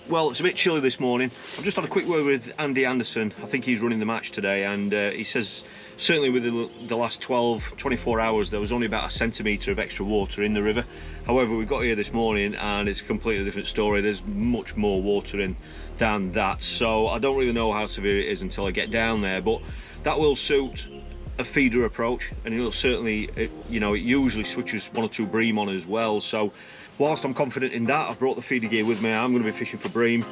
Well, it's a bit chilly this morning. I've just had a quick word with Andy Anderson. I think he's running the match today, and he says certainly within the last 24 hours there was only about a centimetre of extra water in the river. However, we got here this morning and it's a completely different story. There's much more water in than that, so I don't really know how severe it is until I get down there, but that will suit a feeder approach, and it'll certainly, you know, it usually switches 1 or 2 bream on as well. So whilst I'm confident in that, I've brought the feeder gear with me. I'm going to be fishing for bream.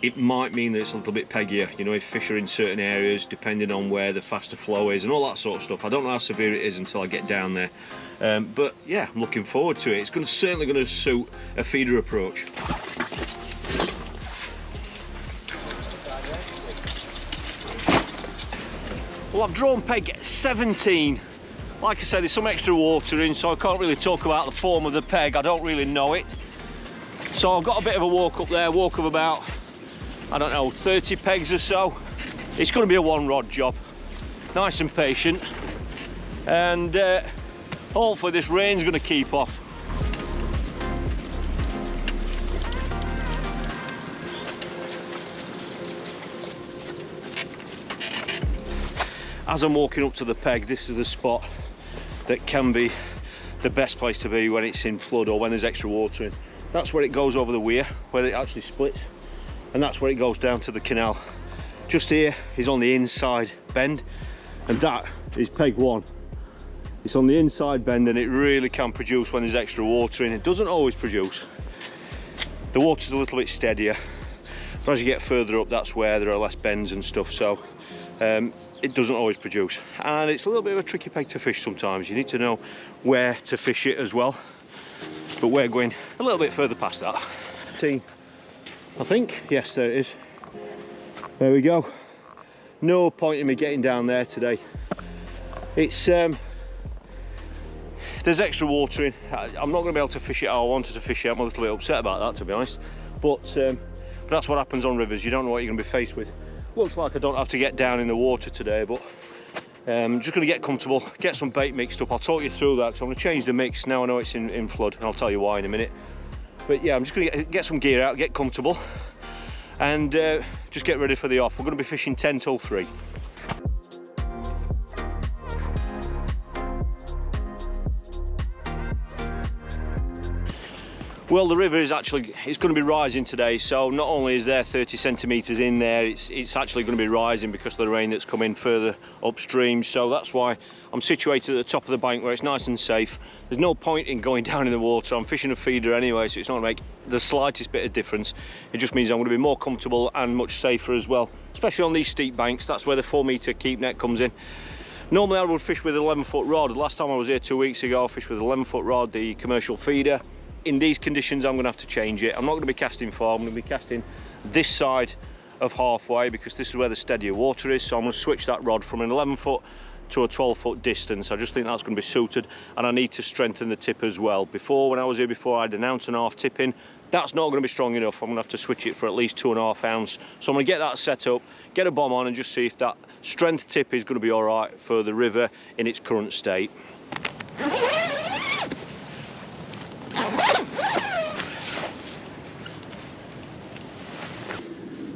It might mean that it's a little bit peggier, you know, if fish are in certain areas, depending on where the faster flow is and all that sort of stuff. I don't know how severe it is until I get down there, but yeah, I'm looking forward to it. It's certainly going to suit a feeder approach. Well, I've drawn peg 17. Like I said, there's some extra water in, so I can't really talk about the form of the peg. I don't really know it. So I've got a bit of a walk up there, walk of about, I don't know, 30 pegs or so. It's going to be a 1-rod job. Nice and patient. And hopefully this rain's going to keep off. As I'm walking up to the peg, this is the spot that can be the best place to be when it's in flood or when there's extra water in. That's where it goes over the weir, where it actually splits, and that's where it goes down to the canal. Just here is on the inside bend, and that is peg 1. It's on the inside bend, and it really can produce when there's extra water in. It doesn't always produce. The water's a little bit steadier, but as you get further up, that's where there are less bends and stuff, so it doesn't always produce, and it's a little bit of a tricky peg to fish sometimes. You need to know where to fish it as well, but we're going a little bit further past that. I think, yes, there it is. There we go. No point in me getting down there today. It's there's extra water in. I'm not going to be able to fish it how I wanted to fish it. I'm a little bit upset about that, to be honest, but that's what happens on rivers. You don't know what you're going to be faced with. Looks like I don't have to get down in the water today, but I'm just going to get comfortable, get some bait mixed up. I'll talk you through that. So I'm going to change the mix now I know it's in flood, and I'll tell you why in a minute. But yeah, I'm just going to get some gear out, get comfortable, and just get ready for the off. We're going to be fishing 10 till 3. Well, the river is actually, it's going to be rising today, so not only is there 30 centimetres in there, it's actually going to be rising because of the rain that's come in further upstream. So that's why I'm situated at the top of the bank where it's nice and safe. There's no point in going down in the water. I'm fishing a feeder anyway, so it's not going to make the slightest bit of difference. It just means I'm going to be more comfortable and much safer as well, especially on these steep banks. That's where the 4-metre keep net comes in. Normally I would fish with an 11-foot rod. Last time I was here 2 weeks ago, I fished with an 11-foot rod, the commercial feeder. In these conditions, I'm going to have to change it. I'm not going to be casting far. I'm going to be casting this side of halfway because this is where the steadier water is. So I'm going to switch that rod from an 11-foot to a 12-foot distance. I just think that's going to be suited, and I need to strengthen the tip as well. Before, when I was here before, I had an 1.5 ounce tip in. That's not going to be strong enough. I'm going to have to switch it for at least 2.5 ounce. So I'm going to get that set up, get a bomb on, and just see if that strength tip is going to be all right for the river in its current state.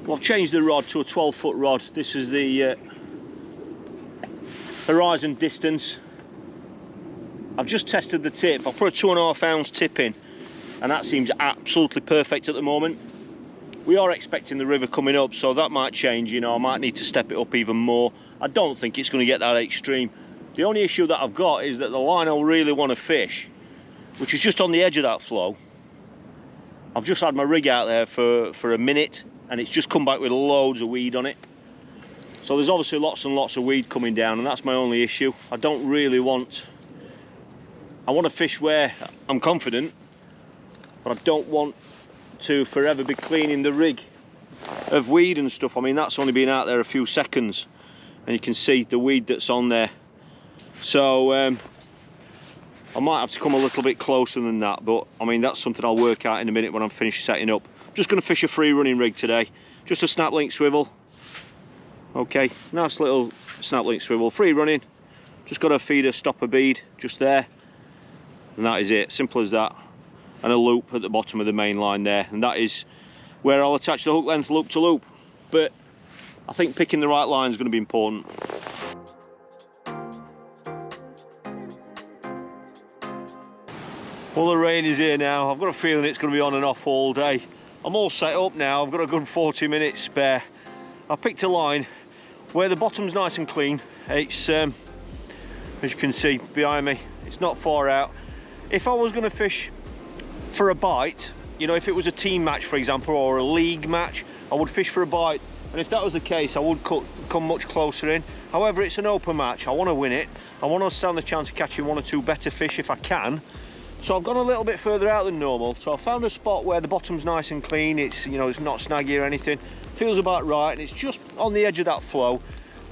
Well, I've changed the rod to a 12-foot rod. This is the horizon distance. I've just tested the tip. I've put a 2.5 ounce tip in, and that seems absolutely perfect at the moment. We are expecting the river coming up, so that might change. You know, I might need to step it up even more. I don't think it's going to get that extreme. The only issue that I've got is that the line I really want to fish, which is just on the edge of that flow. I've just had my rig out there for a minute, and it's just come back with loads of weed on it. So there's obviously lots and lots of weed coming down, and that's my only issue. I don't really want, I want to fish where I'm confident, but I don't want to forever be cleaning the rig of weed and stuff. I mean, that's only been out there a few seconds, and you can see the weed that's on there. So I might have to come a little bit closer than that, but I mean, that's something I'll work out in a minute when I'm finished setting up. Just going to fish a free running rig today, just a snap link swivel. Okay, nice little snap link swivel, free running. Just got a feeder stopper bead just there, and that is it, simple as that. And a loop at the bottom of the main line there, and that is where I'll attach the hook length loop to loop. But I think picking the right line is going to be important. Well, the rain is here now. I've got a feeling it's going to be on and off all day. I'm all set up now. I've got a good 40 minutes spare. I picked a line where the bottom's nice and clean. It's, as you can see behind me, it's not far out. If I was going to fish for a bite, you know, if it was a team match, for example, or a league match, I would fish for a bite. And if that was the case, I would come much closer in. However, it's an open match. I want to win it. I want to stand the chance of catching one or two better fish if I can. So I've gone a little bit further out than normal. So I found a spot where the bottom's nice and clean. It's, you know, it's not snaggy or anything. Feels about right, and it's just on the edge of that flow.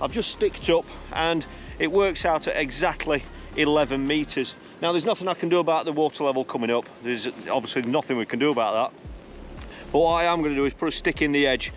I've just sticked up, and it works out at exactly 11 meters. Now, there's nothing I can do about the water level coming up. There's obviously nothing we can do about that. But what I am going to do is put a stick in the edge,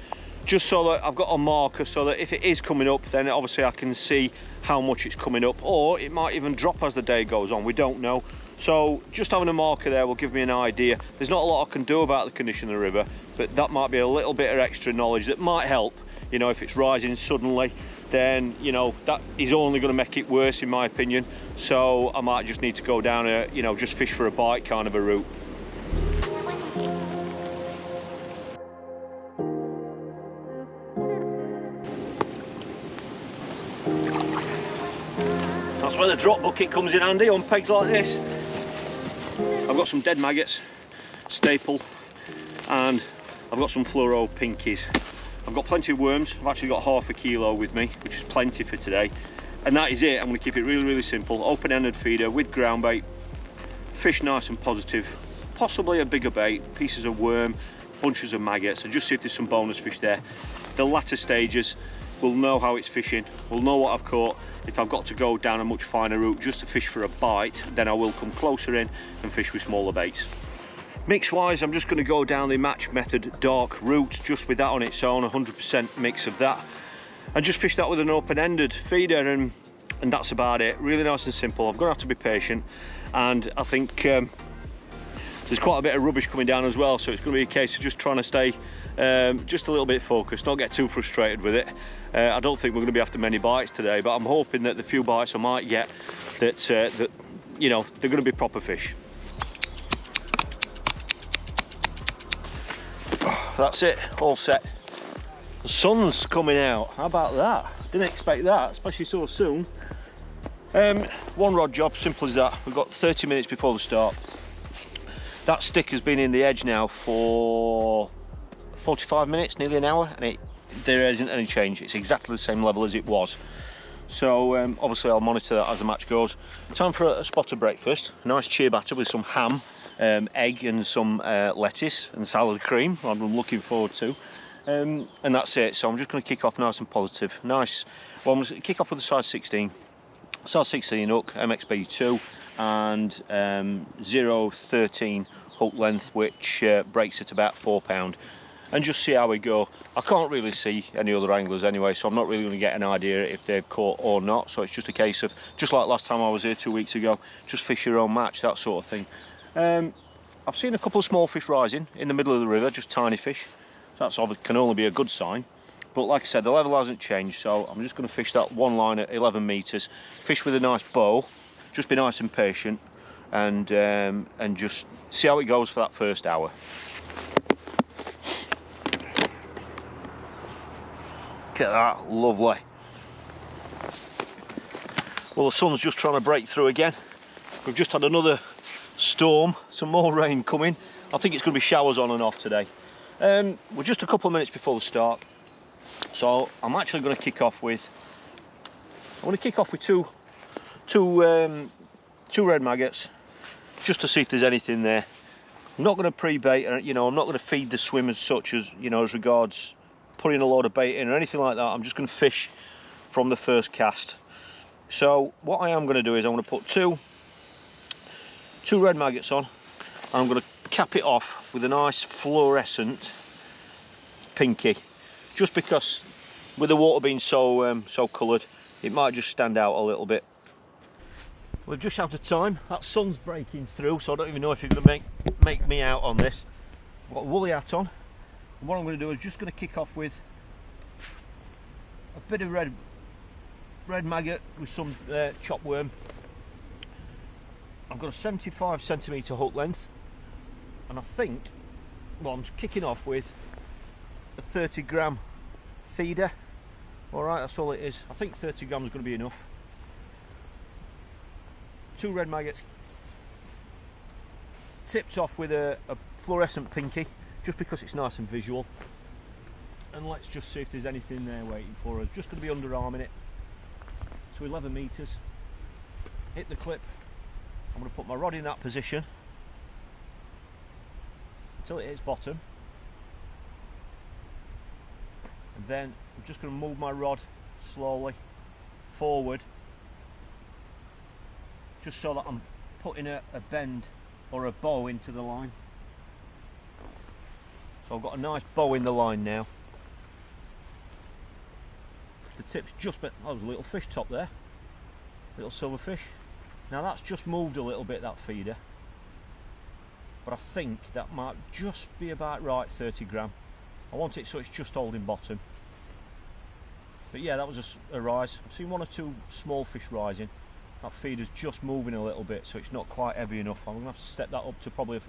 just so that I've got a marker, so that if it is coming up, then obviously I can see how much it's coming up, or it might even drop as the day goes on. We don't know. So just having a marker there will give me an idea. There's not a lot I can do about the condition of the river, but that might be a little bit of extra knowledge that might help. You know, if it's rising suddenly, then, you know, that is only going to make it worse, in my opinion. So I might just need to go down a, you know, just fish for a bite kind of a route. That's where the drop bucket comes in handy on pegs like this. I've got some dead maggots, staple, and I've got some fluoro pinkies. I've got plenty of worms. I've actually got ½ kilo with me, which is plenty for today. And that is it. I'm going to keep it really, really simple. Open-ended feeder with ground bait, fish nice and positive, possibly a bigger bait, pieces of worm, bunches of maggots, and just see if there's some bonus fish there. The latter stages, we'll know how it's fishing, we'll know what I've caught. If I've got to go down a much finer route just to fish for a bite, then I will come closer in and fish with smaller baits. Mix wise, I'm just going to go down the match method dark route, just with that on its own, 100% mix of that, and just fish that with an open-ended feeder, and that's about it. Really nice and simple. I'm going to have to be patient, and I think there's quite a bit of rubbish coming down as well, so it's going to be a case of just trying to stay just a little bit focused, not get too frustrated with it. I don't think we're going to be after many bites today, but I'm hoping that the few bites I might get, that you know, they're going to be proper fish. That's it, all set. The sun's coming out. How about that? Didn't expect that, especially so soon. One rod job, simple as that. We've got 30 minutes before the start. That stick has been in the edge now for 45 minutes, nearly an hour, and there isn't any change. It's exactly the same level as it was. So obviously I'll monitor that as the match goes. Time for a spotter breakfast. A nice ciabatta with some ham, egg and some lettuce and salad cream. I'm looking forward to. And that's it. So I'm just going to kick off nice and positive. Nice. Well, I'm going to kick off with a size 16. Size 16 hook, MXB2, and 0.13 hook length, which breaks at about £4. And just see how we go. I can't really see any other anglers anyway, so I'm not really going to get an idea if they've caught or not. So it's just a case of, just like last time I was here 2 weeks ago, just fish your own match, that sort of thing. I've seen a couple of small fish rising in the middle of the river, just tiny fish. So that can only be a good sign. But like I said, the level hasn't changed, so I'm just going to fish that one line at 11 meters. Fish with a nice bow, just be nice and patient, and just see how it goes for that first hour. Look at that, lovely. Well, the sun's just trying to break through again. We've just had another storm, some more rain coming. I think it's going to be showers on and off today. We're just a couple of minutes before the start, so I'm actually going to kick off with. I want to kick off with two red maggots, just to see if there's anything there. I'm not going to pre-bait, you know. I'm not going to feed the swim as such, as you know, as regards putting a load of bait in or anything like that. I'm just going to fish from the first cast. So what I am going to do is I'm going to put two red maggots on, and I'm going to cap it off with a nice fluorescent pinky, just because with the water being so coloured, it might just stand out a little bit. We're just out of time. That sun's breaking through, so I don't even know if you're going to make me out on this. I've got a woolly hat on, And what I'm going to do is just going to kick off with a bit of red maggot with some chopped worm. I've got a 75cm hook length, and I think, well, I'm kicking off with a 30g feeder. Alright, that's all it is. I think 30g is going to be enough. 2 red maggots, tipped off with a fluorescent pinky, just because it's nice and visual. And let's just see if there's anything there waiting for us. Just going to be underarming it to 11 metres. Hit the clip. I'm going to put my rod in that position until it hits bottom. And then I'm just going to move my rod slowly forward, just so that I'm putting a bend or a bow into the line. So I've got a nice bow in the line now. The tip's just, oh, there's a little fish top there, little silverfish. Now that's just moved a little bit, that feeder, but I think that might just be about right, 30g. I want it so it's just holding bottom. But yeah, that was a rise. I've seen 1 or 2 small fish rising. That feeder's just moving a little bit, so it's not quite heavy enough. I'm going to have to step that up to probably,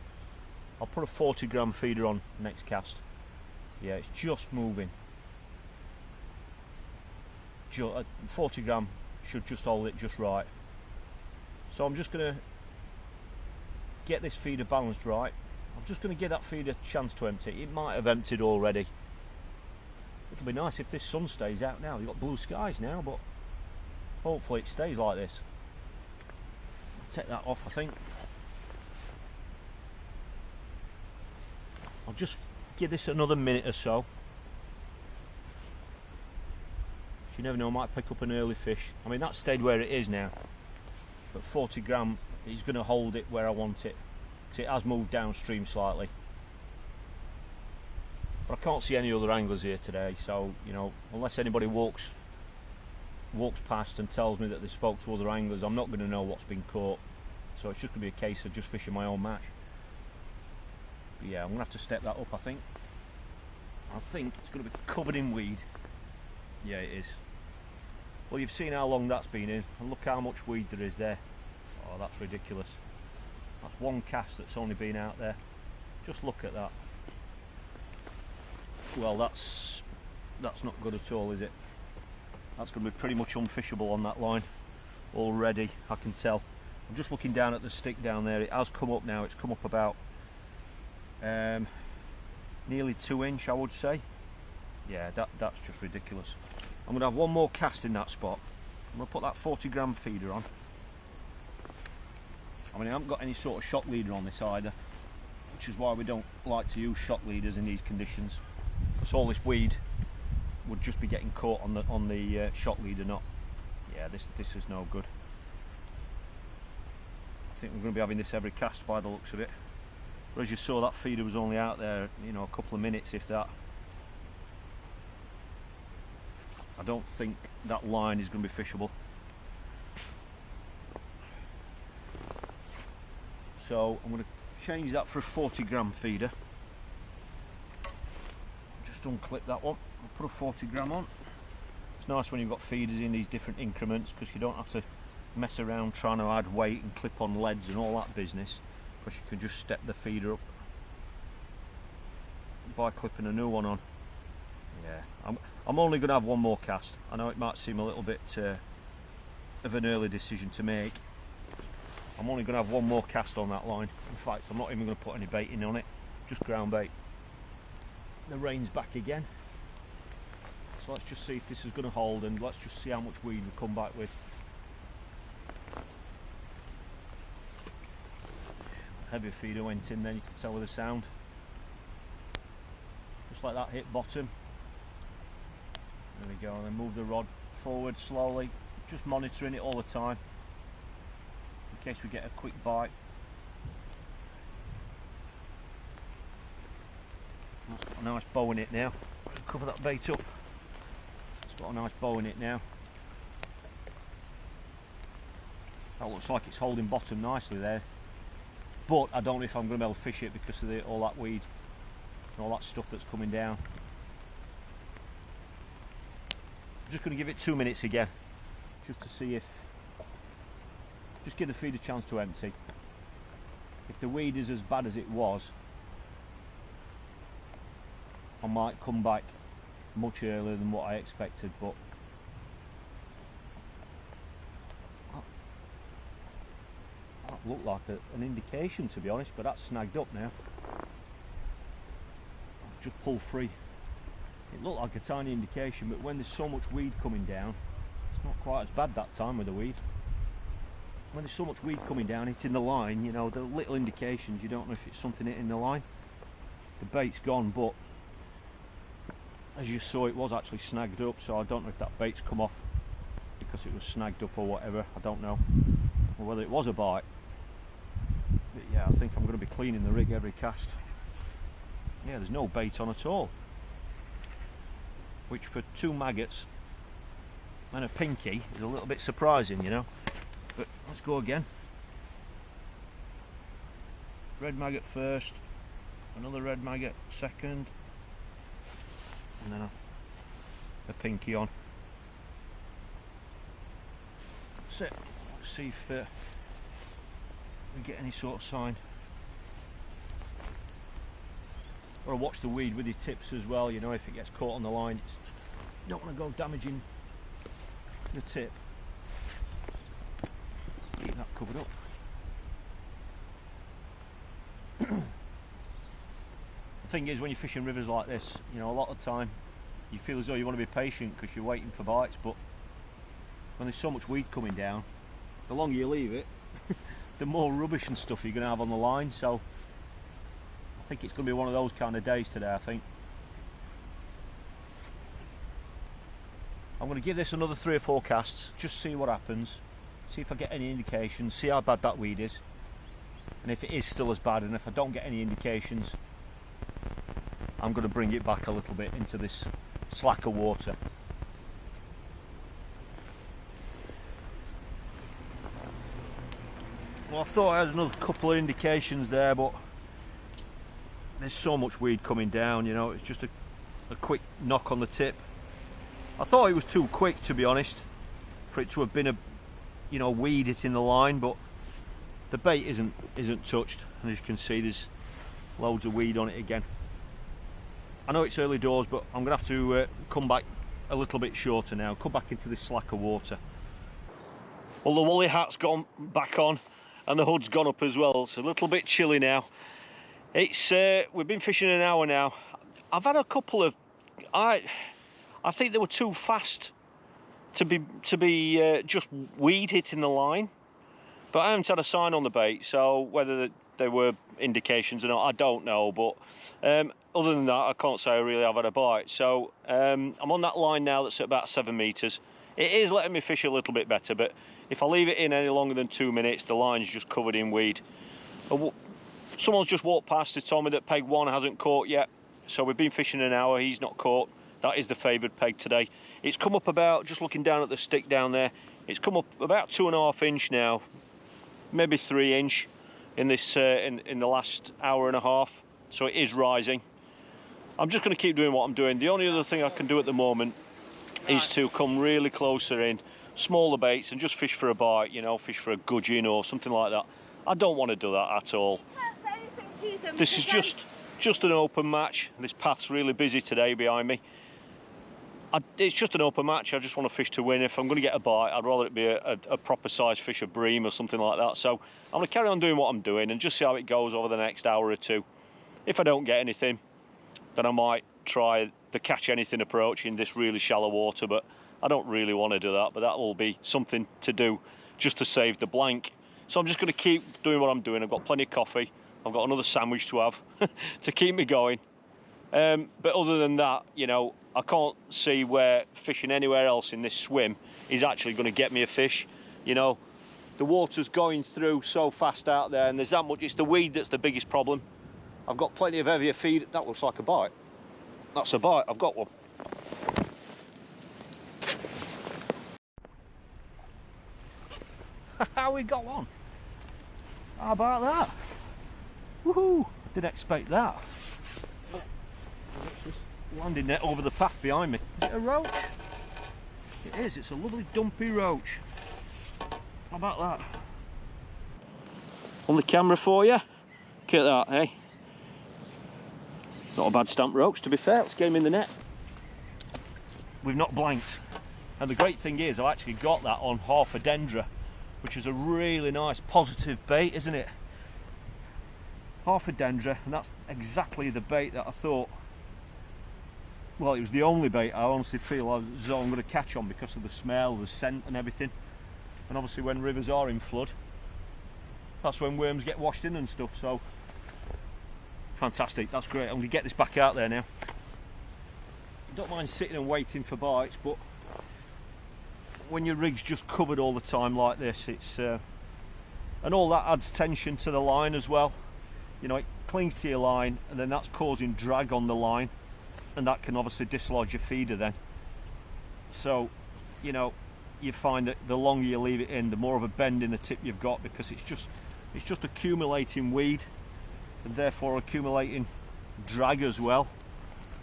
I'll put a 40g feeder on next cast. Yeah, it's just moving. 40g should just hold it just right. So I'm just going to get this feeder balanced right. I'm just going to give that feeder a chance to empty. It might have emptied already. It'll be nice if this sun stays out now. You've got blue skies now, but hopefully it stays like this. I'll take that off, I think. I'll just give this another minute or so. You never know, I might pick up an early fish. I mean, that stayed where it is now, but 40g is going to hold it where I want it, because it has moved downstream slightly. But I can't see any other anglers here today, so, you know, unless anybody walks past and tells me that they spoke to other anglers, I'm not going to know what's been caught. So it's just going to be a case of just fishing my own match. But yeah, I'm going to have to step that up, I think. I think it's going to be covered in weed. Yeah, it is. Well, you've seen how long that's been in, and look how much weed there is there. Oh, that's ridiculous. That's one cast that's only been out there. Just look at that. Well, that's not good at all, is it? That's going to be pretty much unfishable on that line already, I can tell. I'm just looking down at the stick down there. It has come up now. It's come up about nearly 2 inch, I would say. Yeah, that's just ridiculous. I'm going to have one more cast in that spot. I'm going to put that 40g feeder on. I mean, I haven't got any sort of shock leader on this either, which is why we don't like to use shock leaders in these conditions, because all this weed would just be getting caught on the shock leader knot. Yeah, this is no good. I think we're going to be having this every cast by the looks of it. But as you saw, that feeder was only out there, you know, a couple of minutes, if that. I don't think that line is going to be fishable. So I'm going to change that for a 40g feeder. Just unclip that one. I'll put a 40g on. It's nice when you've got feeders in these different increments, because you don't have to mess around trying to add weight and clip on leads and all that business, because you can just step the feeder up by clipping a new one on. Yeah, I'm only going to have one more cast. I know it might seem a little bit of an early decision to make. I'm only going to have one more cast on that line. In fact, I'm not even going to put any bait in on it, just ground bait. The rain's back again, so let's just see if this is going to hold, and let's just see how much weed we come back with. Heavy feeder went in then, you can tell with the sound. Just like that, hit bottom. There we go, and then move the rod forward slowly, just monitoring it all the time in case we get a quick bite. That's got a nice bow in it now. Cover that bait up. It's got a nice bow in it now. That looks like it's holding bottom nicely there, but I don't know if I'm going to be able to fish it because of all that weed. and all that stuff that's coming down. I'm just going to give it 2 minutes again, just to see if, just give the feed a chance to empty. If the weed is as bad as it was, I might come back much earlier than what I expected, but that looked like an indication, to be honest, but that's snagged up now. I've just pulled free. It looked like a tiny indication, but when there's so much weed coming down, it's not quite as bad that time with the weed. When there's so much weed coming down, hitting the line, you know, the little indications, you don't know if it's something hitting the line. The bait's gone, but as you saw, it was actually snagged up, so I don't know if that bait's come off because it was snagged up or whatever, I don't know, or whether it was a bite. But yeah, I think I'm going to be cleaning the rig every cast. Yeah, there's no bait on at all, which for 2 maggots and a pinky is a little bit surprising, you know. But let's go again. Red maggot first, another red maggot second, and then a pinky on. That's it. Let's see if we get any sort of sign. Or watch the weed with your tips as well, you know, if it gets caught on the line, you don't want to go damaging the tip. Keep that covered up. The thing is, when you're fishing rivers like this, you know, a lot of the time you feel as though you want to be patient because you're waiting for bites, but when there's so much weed coming down, the longer you leave it, the more rubbish and stuff you're going to have on the line. So I think it's going to be one of those kind of days today, I think. I'm going to give this another 3 or 4 casts, just see what happens, see if I get any indications, see how bad that weed is, and if it is still as bad, and if I don't get any indications, I'm going to bring it back a little bit into this slacker water. Well, I thought I had another couple of indications there, but there's so much weed coming down, you know, it's just a quick knock on the tip. I thought it was too quick, to be honest, for it to have been a, you know, weed hitting the line, but the bait isn't touched, and as you can see, there's loads of weed on it again. I know it's early doors, but I'm going to have to come back a little bit shorter now, come back into this slacker water. Well, the woolly hat's gone back on, and the hood's gone up as well. It's a little bit chilly now. It's we've been fishing an hour now. I've had a couple of, I think they were too fast to be just weed hitting the line, but I haven't had a sign on the bait, so whether there were indications or not, I don't know. But other than that, I can't say I really have had a bite. So I'm on that line now that's at about 7 meters. It is letting me fish a little bit better, but if I leave it in any longer than 2 minutes, the line's just covered in weed. Someone's just walked past and told me that peg 1 hasn't caught yet, so we've been fishing an hour, he's not caught. That is the favoured peg today. It's come up about, just looking down at the stick down there, it's come up about 2.5 inch now, maybe 3 inch in this in the last hour and a half, so it is rising. I'm just going to keep doing what I'm doing. The only other thing I can do at the moment is to come really closer in, smaller baits, and just fish for a bite, you know, fish for a gudgeon or something like that. I don't want to do that at all. This is just an open match. This path's really busy today behind me. It's just an open match. I just want to fish to win. If I'm going to get a bite, I'd rather it be a proper sized fish, a bream or something like that. So I'm going to carry on doing what I'm doing and just see how it goes over the next hour or two. If I don't get anything, then I might try the catch anything approach in this really shallow water, but I don't really want to do that. But that will be something to do just to save the blank. So I'm just going to keep doing what I'm doing. I've got plenty of coffee. I've got another sandwich to have to keep me going. But other than that, you know, I can't see where fishing anywhere else in this swim is actually going to get me a fish. You know, the water's going through so fast out there, and there's that much. It's the weed that's the biggest problem. I've got plenty of heavier feed. That looks like a bite. That's a bite. I've got one. We got one. How about that? Woohoo! Didn't expect that. landing net over the path behind me. Is it a roach? It is, it's a lovely dumpy roach. How about that? On the camera for you. Look at that, eh? Not a bad stamp roach, to be fair. Let's get him in the net. We've not blanked. And the great thing is, I've actually got that on Harfordendra, which is a really nice positive bait, isn't it? Harfordendra, and that's exactly the bait that I thought. Well, it was the only bait I honestly feel as though I'm going to catch on because of the smell, the scent and everything. And obviously when rivers are in flood, that's when worms get washed in and stuff, so fantastic, that's great. I'm going to get this back out there now. I don't mind sitting and waiting for bites, but when your rig's just covered all the time like this, it's and all that adds tension to the line as well. You know, it clings to your line and then that's causing drag on the line, and that can obviously dislodge your feeder then. So, you know, you find that the longer you leave it in, the more of a bend in the tip you've got, because it's just accumulating weed and therefore accumulating drag as well.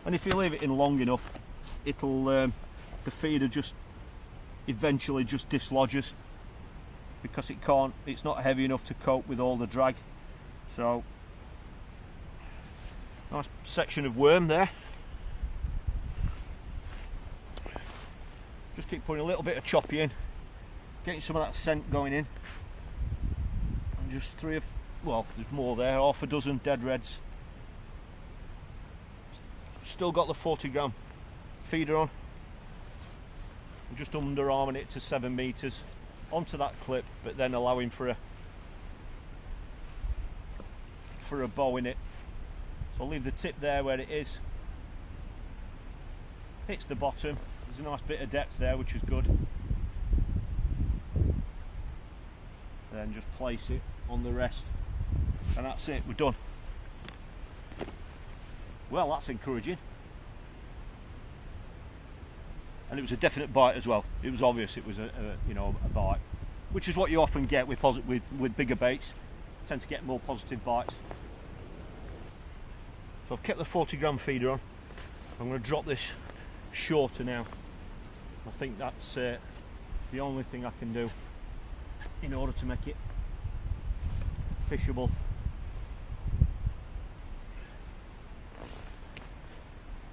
And if you leave it in long enough, it'll the feeder just eventually just dislodges because it's not heavy enough to cope with all the drag. So nice section of worm there. Just keep putting a little bit of choppy in, getting some of that scent going in, and just well, there's more there, half a dozen dead reds. Still got the 40 gram feeder on. I'm just underarming it to 7 meters onto that clip, but then allowing for a bow in it. So I'll leave the tip there where it is. Hits the bottom. There's a nice bit of depth there, which is good. Then just place it on the rest, and that's it. We're done. Well, that's encouraging. And it was a definite bite as well. It was obvious it was a bite, which is what you often get with bigger baits. You tend to get more positive bites. So I've kept the 40 gram feeder on. I'm going to drop this shorter now. I think that's the only thing I can do in order to make it fishable.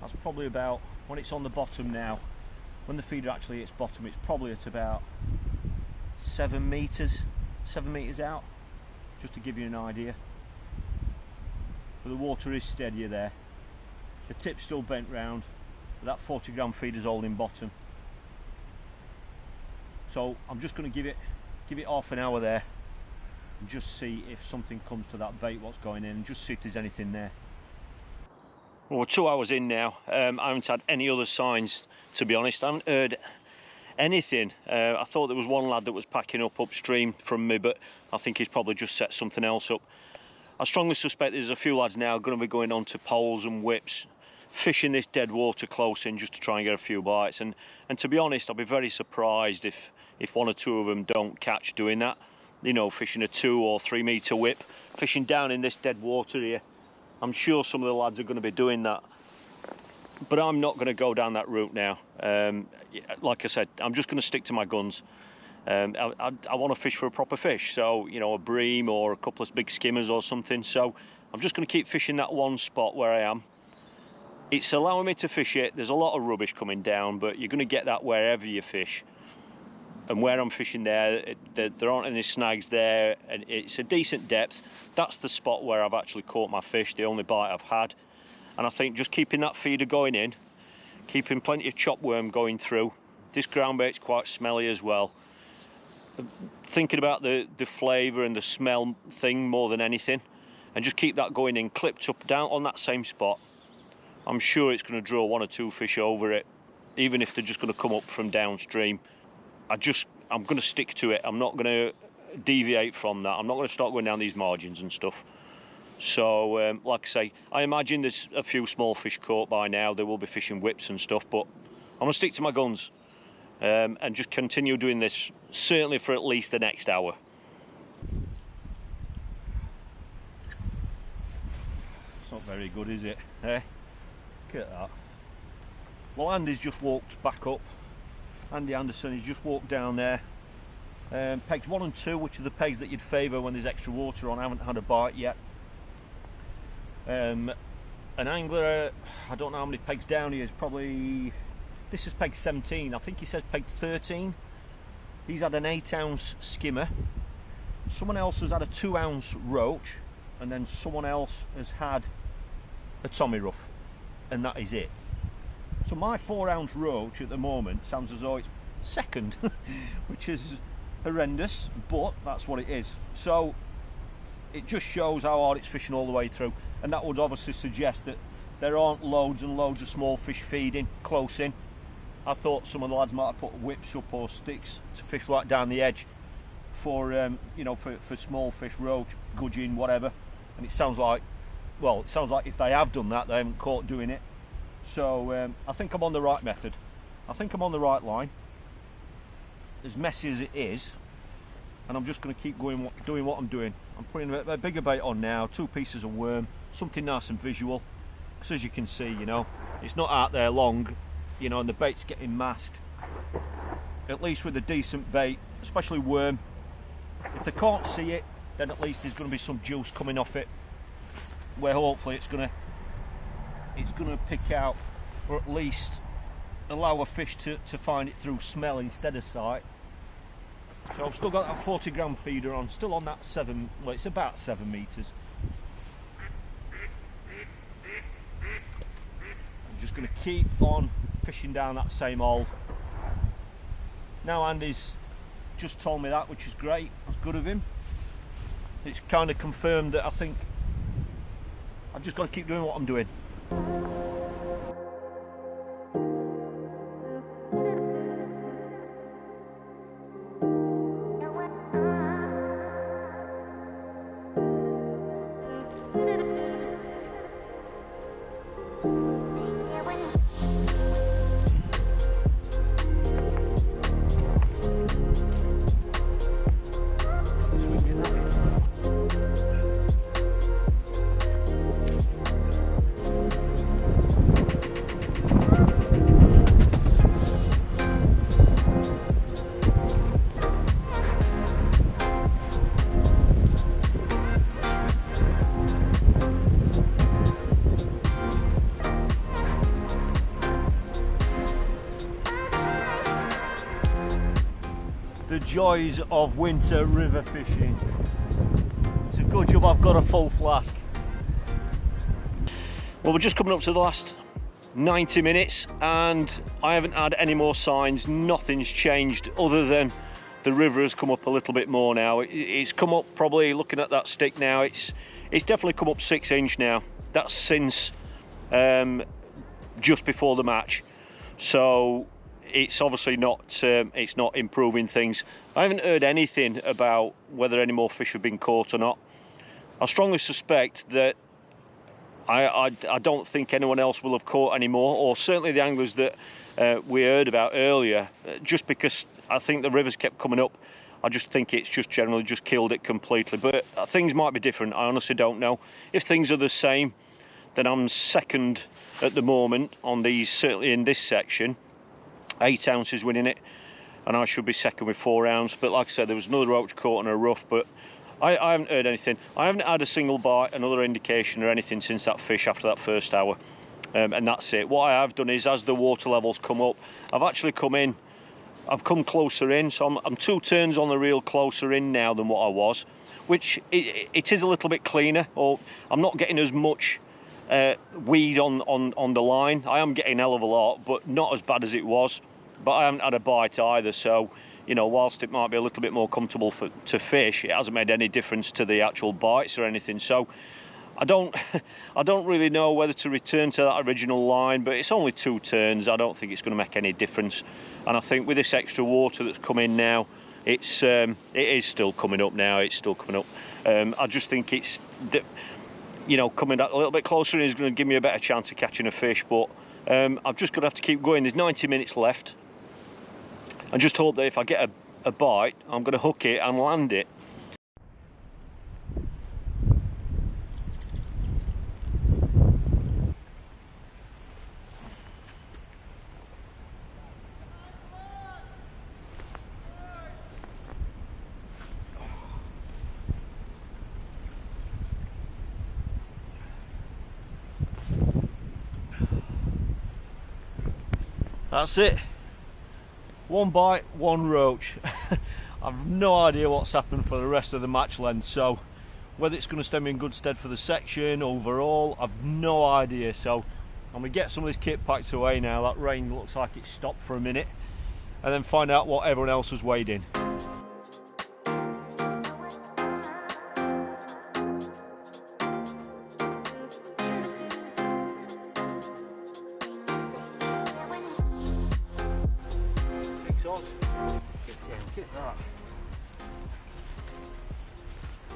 That's probably about, when it's on the bottom now, when the feeder actually hits bottom, it's probably at about 7 meters out, just to give you an idea. But the water is steadier there. The tip's still bent round, but that 40 gram feeder's holding bottom. So I'm just going to give it half an hour there and just see if something comes to that bait, what's going in, and just see if there's anything there. Well, we're 2 hours in now. I haven't had any other signs, to be honest. I haven't heard anything. I thought there was one lad that was packing up upstream from me, but I think he's probably just set something else up. I strongly suspect there's a few lads now going to be going on to poles and whips, fishing this dead water close in just to try and get a few bites. And to be honest, I'll be very surprised if one or two of them don't catch doing that. You know, fishing a 2 or 3 meter whip, fishing down in this dead water here. I'm sure some of the lads are going to be doing that, but I'm not going to go down that route now. Like I said, I'm just going to stick to my guns. I want to fish for a proper fish, so you know, a bream or a couple of big skimmers or something. So I'm just going to keep fishing that one spot where I am. It's allowing me to fish it. There's a lot of rubbish coming down, but you're going to get that wherever you fish. And where I'm fishing there aren't any snags there, and it's a decent depth. That's the spot where I've actually caught my fish, the only bite I've had. And I think just keeping that feeder going in, keeping plenty of chop worm going through. This ground bait's quite smelly as well. Thinking about the flavour and the smell thing more than anything, and just keep that going in, clipped up down on that same spot. I'm sure it's going to draw 1 or 2 fish over it, even if they're just going to come up from downstream. I'm going to stick to it. I'm not going to deviate from that. I'm not going to start going down these margins and stuff. So like I say, I imagine there's a few small fish caught by now. They will be fishing whips and stuff, but I'm going to stick to my guns and just continue doing this, certainly for at least the next hour. It's not very good, is it? Eh? Look at that. Well, Andy's just walked back up. Andy Anderson has just walked down there. Pegs 1 and 2, which are the pegs that you'd favour when there's extra water on. I haven't had a bite yet. An angler, I don't know how many pegs down he is, probably, this is peg 17, I think he says peg 13. He's had an 8-ounce skimmer. Someone else has had a 2-ounce roach, and then someone else has had a Tommy Rough, and that is it. So my 4-ounce roach at the moment sounds as though it's second, which is horrendous, but that's what it is. So it just shows how hard it's fishing all the way through, and that would obviously suggest that there aren't loads and loads of small fish feeding close in. I thought some of the lads might have put whips up or sticks to fish right down the edge for you know, for small fish, roach, gudgeon, whatever. And it sounds like, well, it sounds like if they have done that, they haven't caught doing it. So I think I'm on the right method. I think I'm on the right line, as messy as it is, and I'm just going to keep going, doing what I'm doing. I'm putting a bigger bait on now, 2 pieces of worm, something nice and visual, because as you can see, you know, it's not out there long, you know, and the bait's getting masked. At least with a decent bait, especially worm, if they can't see it, then at least there's going to be some juice coming off it, where hopefully it's going to pick out, or at least allow a fish to find it through smell instead of sight. So I've still got that 40 gram feeder on, still on that 7, well, it's about 7 metres. I'm just going to keep on fishing down that same hole. Now Andy's just told me that, which is great, that's good of him. It's kind of confirmed that I think I've just got to keep doing what I'm doing. The joys of winter river fishing. It's a good job I've got a full flask. Well, we're just coming up to the last 90 minutes and I haven't had any more signs. Nothing's changed other than the river has come up a little bit more now. It's come up, probably looking at that stick now, it's definitely come up 6 inch now. That's since just before the match. So it's obviously not it's not improving things. I haven't heard anything about whether any more fish have been caught or not. I strongly suspect that I don't think anyone else will have caught any more, or certainly the anglers that we heard about earlier, just because I think the rivers kept coming up. I just think it's just generally just killed it completely, but things might be different. I honestly don't know. If things are the same, then I'm second at the moment on these, certainly in this section. 8 ounces winning it, and I should be second with 4 ounces. But like I said, there was another roach caught on a rough, but I haven't heard anything. I haven't had a single bite, another indication or anything since that fish after that first hour, and that's it. What I have done is, as the water levels come up, I've actually come in, I've come closer in, so I'm 2 turns on the reel closer in now than what I was, which it is a little bit cleaner, or I'm not getting as much weed on the line. I am getting a hell of a lot, but not as bad as it was. But I haven't had a bite either, so you know, whilst it might be a little bit more comfortable to fish, it hasn't made any difference to the actual bites or anything. So I don't really know whether to return to that original line, but it's only 2 turns. I don't think it's going to make any difference, and I think with this extra water that's come in now, it is still coming up now. It's still coming up. I just think it's, you know, coming a little bit closer is going to give me a better chance of catching a fish. But I'm just going to have to keep going. There's 90 minutes left, and just hope that if I get a bite, I'm going to hook it and land it. That's it. One bite, one roach. I've no idea what's happened for the rest of the match length, so whether it's going to stand me in good stead for the section overall, I've no idea. So I'm going to get some of this kit packed away now. That rain looks like it's stopped for a minute, and then find out what everyone else has weighed in.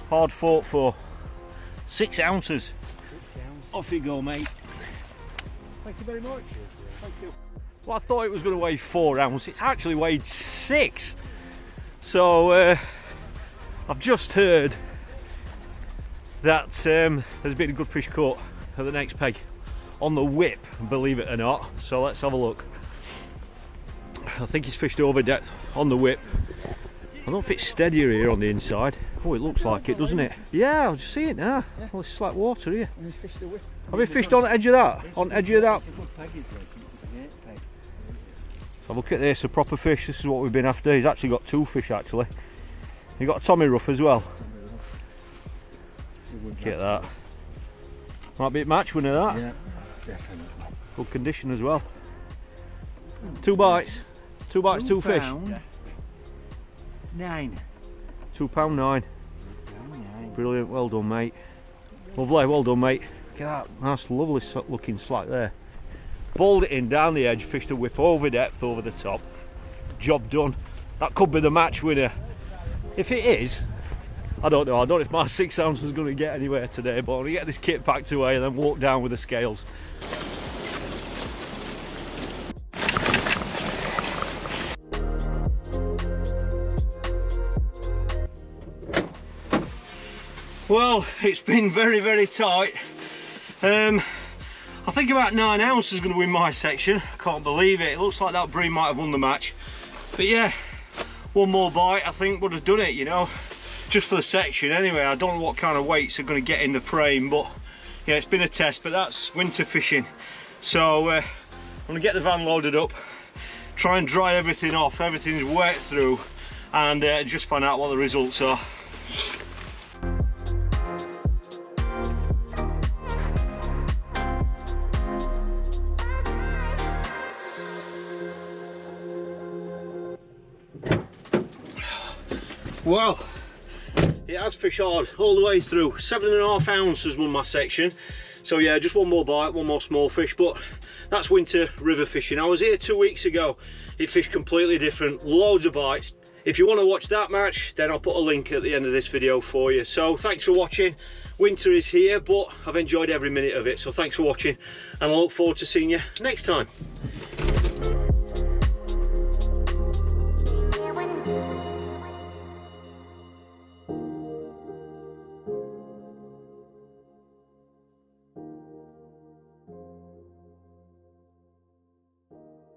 Hard fought for 6 ounces. 6 ounces. Off you go, mate. Thank you very much. Thank you. Well, I thought it was going to weigh 4 ounces. It's actually weighed 6. So I've just heard that there's been a good fish caught at the next peg on the whip, believe it or not. So let's have a look. I think he's fished over depth on the whip. I don't know if it's steadier here on the inside. Oh, it looks like it, doesn't it? Yeah, I'll just see it now. Yeah. Well, it's just like water here. Have you fished on the edge of that? On the edge of that? So look at this, a proper fish. This is what we've been after. He's actually got 2 fish actually. He got a Tommy Rough as well. Look at that. Might be a match winner, that. Yeah, definitely. Good condition as well. 2 bites. 2 bites, 2 fish. £2.9. £2.9. Brilliant, well done, mate. Lovely, well done, mate. Look at that, nice, lovely looking slack there. Balled it in down the edge, fished a whip over depth, over the top. Job done. That could be the match winner. If it is, I don't know. I don't know if my 6 ounces is going to get anywhere today, but I'm going to get this kit packed away and then walk down with the scales. Well, it's been very, very tight. I think about 9 ounces is going to win my section. I can't believe it. It looks like that bream might have won the match. But yeah, one more bite I think would have done it, you know. Just for the section anyway. I don't know what kind of weights are going to get in the frame, but yeah, it's been a test. But that's winter fishing. So I'm going to get the van loaded up, try and dry everything off. Everything's wet through, and just find out what the results are. Well, it has fished hard all the way through. 7.5 ounces won my section. So yeah, just one more bite, one more small fish, but that's winter river fishing. I was here 2 weeks ago. It fished completely different, loads of bites. If you want to watch that match, then I'll put a link at the end of this video for you. So thanks for watching. Winter is here, but I've enjoyed every minute of it. So thanks for watching, and I look forward to seeing you next time.